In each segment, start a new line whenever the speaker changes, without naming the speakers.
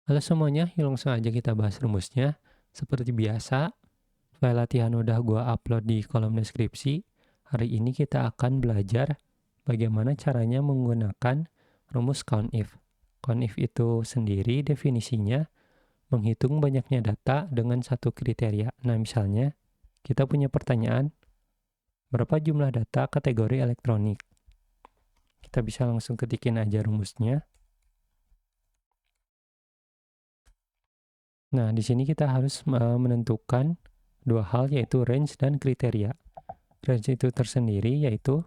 Halo semuanya, yuk langsung aja kita bahas rumusnya. Seperti biasa, file latihan udah gua upload di kolom deskripsi. Hari ini kita akan belajar bagaimana caranya menggunakan rumus COUNTIF. COUNTIF itu sendiri definisinya menghitung banyaknya data dengan satu kriteria. Nah, misalnya kita punya pertanyaan, berapa jumlah data kategori elektronik? Kita bisa langsung ketikin aja rumusnya. Nah, di sini kita harus menentukan dua hal, yaitu range dan kriteria. Range itu tersendiri yaitu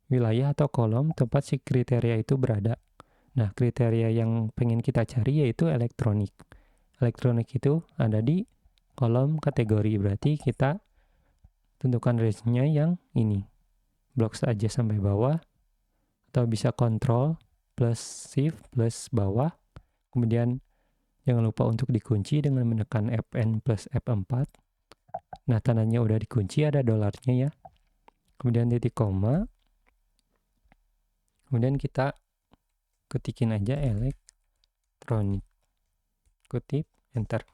wilayah atau kolom tempat si kriteria itu berada. Nah, kriteria yang pengen kita cari yaitu elektronik. Elektronik itu ada di kolom kategori, berarti kita tentukan range-nya yang ini. Blok saja sampai bawah, atau bisa Ctrl plus Shift plus bawah. Kemudian jangan lupa untuk dikunci dengan menekan Fn plus F4. Nah, tandanya udah dikunci, ada dolarnya ya. Kemudian titik koma. Kemudian kita ketikin aja elektronik. Kutip, enter.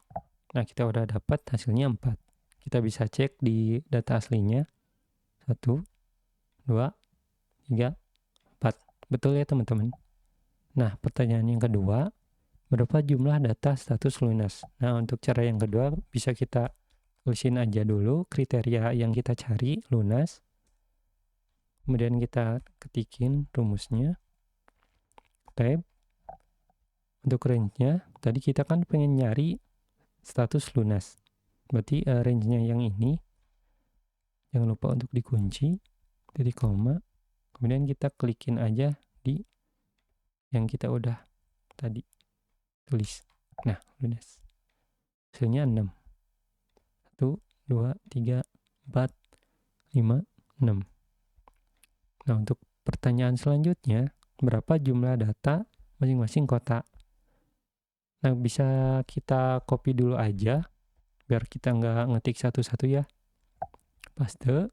Nah, kita udah dapat hasilnya 4. Kita bisa cek di data aslinya. 1, 2, 3, 4. Betul ya teman-teman? Nah, pertanyaan yang kedua, berapa jumlah data status lunas? Nah, untuk cara yang kedua bisa kita tulisin aja dulu kriteria yang kita cari, lunas. Kemudian kita ketikin rumusnya. Tab. Untuk range-nya, tadi kita kan pengen nyari status lunas. Berarti range-nya yang ini. Jangan lupa untuk dikunci, titik koma. Kemudian kita klikin aja di yang kita udah tadi tulis. Nah, lunas. Hasilnya 6. 1, 2, 3, 4, 5, 6. Nah, untuk pertanyaan selanjutnya, berapa jumlah data masing-masing kota? Nah, bisa kita copy dulu aja, biar kita nggak ngetik satu-satu ya. Paste.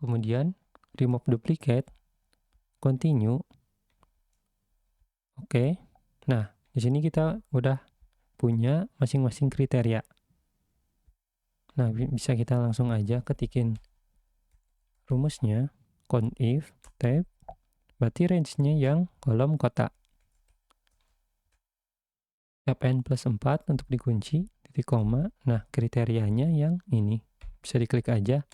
Kemudian, remove duplicate. Continue. Oke. Nah, di sini kita udah punya masing-masing kriteria. Nah, bisa kita langsung aja ketikin rumusnya. COUNTIF, tab. Berarti range-nya yang kolom kota. Fn plus 4 untuk dikunci, titik koma. Nah, kriterianya yang ini. Bisa diklik aja.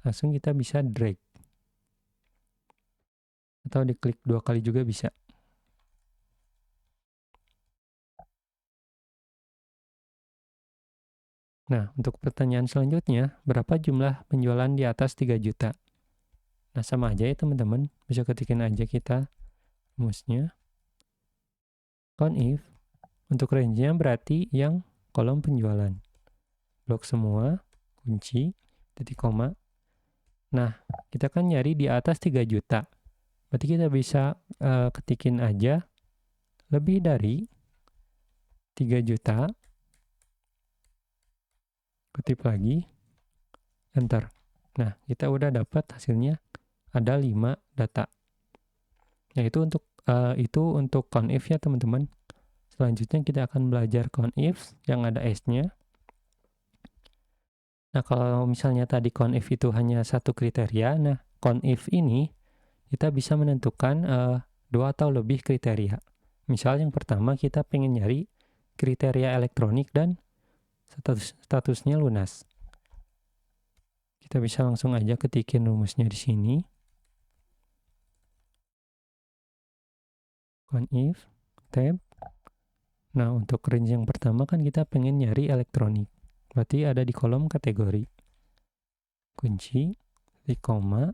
Langsung kita bisa drag. Atau diklik 2 kali juga bisa. Nah, untuk pertanyaan selanjutnya, berapa jumlah penjualan di atas 3 juta? Nah, sama aja ya teman-teman. Bisa ketikin aja kita rumusnya. COUNTIF. Untuk range-nya berarti yang kolom penjualan. Blok semua, kunci, titik koma. Nah, kita kan nyari di atas 3 juta. Berarti kita bisa ketikin aja lebih dari 3 juta. Kutip lagi, enter. Nah, kita udah dapat hasilnya ada 5 data. Nah, itu untuk COUNTIF ya teman-teman. Selanjutnya kita akan belajar COUNTIF yang ada S-nya. Nah, kalau misalnya tadi COUNTIF itu hanya satu kriteria, nah COUNTIF ini kita bisa menentukan 2 atau lebih kriteria. Misal yang pertama kita pengen nyari kriteria elektronik dan statusnya lunas. Kita bisa langsung aja ketikin rumusnya di sini. COUNTIF, tab. Nah, untuk range yang pertama kan kita pengen nyari elektronik. Berarti ada di kolom kategori. Kunci, titik koma.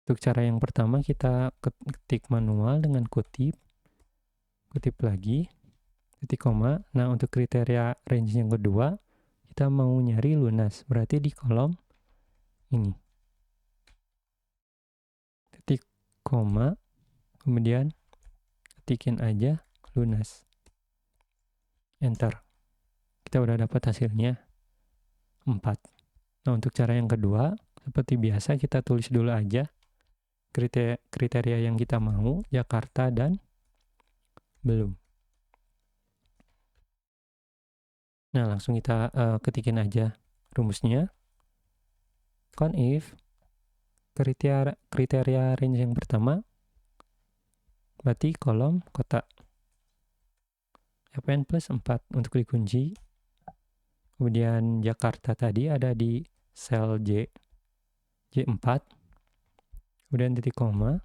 Untuk cara yang pertama kita ketik manual dengan kutip. Kutip lagi, titik koma. Nah, untuk kriteria range yang kedua, kita mau nyari lunas. Berarti di kolom ini. Titik koma. Kemudian ketikin aja lunas. Enter. Kita udah dapat hasilnya 4. Nah, untuk cara yang kedua, seperti biasa kita tulis dulu aja kriteria yang kita mau, Jakarta dan belum. Nah, langsung kita ketikin aja rumusnya. If kriteria range yang pertama, berarti kolom kota. Fn plus 4 untuk dikunci. Kemudian Jakarta tadi ada di sel J4. Kemudian titik koma.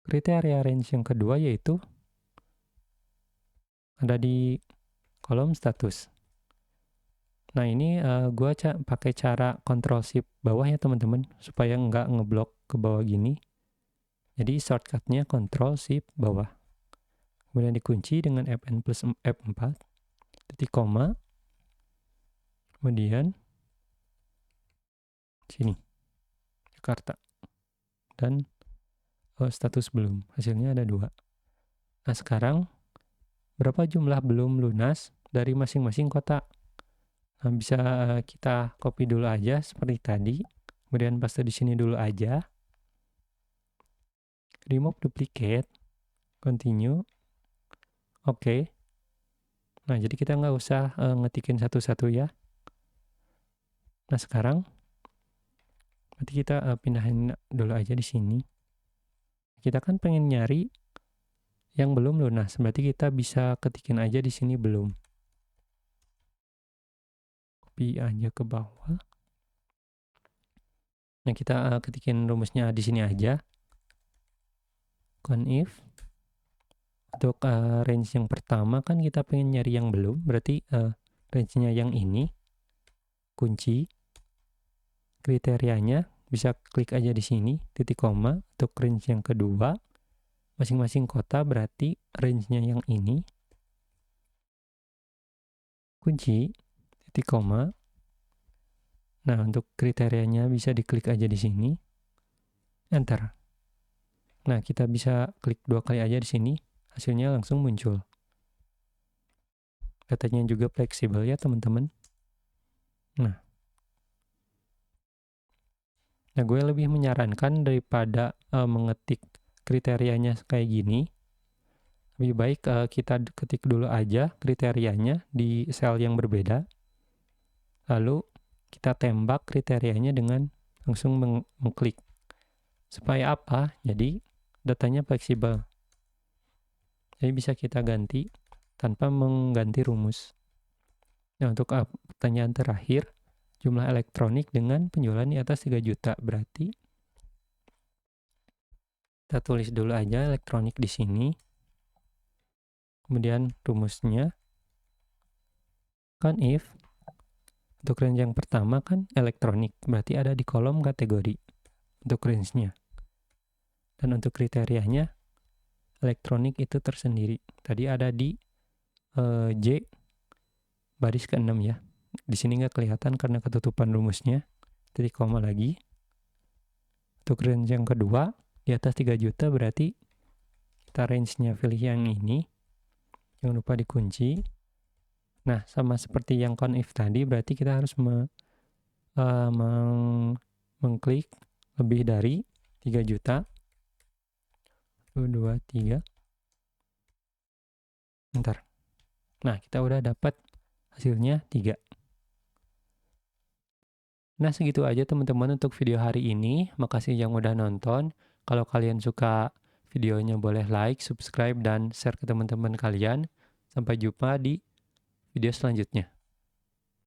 Kriteria range yang kedua yaitu ada di kolom status. Nah, ini gue pakai cara Ctrl Shift bawah ya teman-teman, supaya nggak ngeblok ke bawah gini. Jadi shortcutnya Ctrl Shift bawah. Kemudian dikunci dengan Fn plus F4, titik koma. Kemudian sini, Jakarta. Dan status belum, hasilnya ada 2. Nah, sekarang berapa jumlah belum lunas dari masing-masing kota? Nah, bisa kita copy dulu aja seperti tadi. Kemudian paste di sini dulu aja. Remove duplicate. Continue. Oke. Nah, jadi kita nggak usah ngetikin satu-satu ya. Nah, sekarang berarti kita pindahin dulu aja di sini. Kita kan pengen nyari yang belum lunas. Berarti kita bisa ketikin aja di sini belum. Copy aja ke bawah. Nah, kita ketikin rumusnya di sini aja. If untuk range yang pertama kan kita pengen nyari yang belum, berarti range-nya yang ini. Kunci. Kriterianya bisa klik aja di sini, titik koma. Untuk range yang kedua, masing-masing kota berarti range-nya yang ini. Kunci, titik koma. Nah, untuk kriterianya bisa diklik aja di sini. Enter. Nah, kita bisa klik 2 kali aja di sini, hasilnya langsung muncul. Datanya juga fleksibel ya, teman-teman. Nah, gue lebih menyarankan daripada mengetik kriterianya kayak gini, lebih baik kita ketik dulu aja kriterianya di sel yang berbeda, lalu kita tembak kriterianya dengan langsung mengklik. Supaya apa? Jadi datanya fleksibel. Jadi bisa kita ganti tanpa mengganti rumus. Nah, untuk pertanyaan terakhir, jumlah elektronik dengan penjualan di atas 3 juta. Berarti kita tulis dulu aja elektronik di sini. Kemudian rumusnya. If untuk range yang pertama kan elektronik, berarti ada di kolom kategori untuk range-nya. Dan untuk kriterianya, elektronik itu tersendiri. Tadi ada di J baris ke-6 ya. Di sini nggak kelihatan karena ketutupan rumusnya. Titik koma lagi. Untuk range yang kedua, di atas 3 juta berarti kita range-nya pilih yang ini. Jangan lupa dikunci. Nah, sama seperti yang if tadi, berarti kita harus mengklik lebih dari 3 juta. 1, 2, 3. Bentar. Nah, kita udah dapat hasilnya 3. Nah, segitu aja teman-teman untuk video hari ini. Makasih yang udah nonton. Kalau kalian suka videonya boleh like, subscribe, dan share ke teman-teman kalian. Sampai jumpa di video selanjutnya.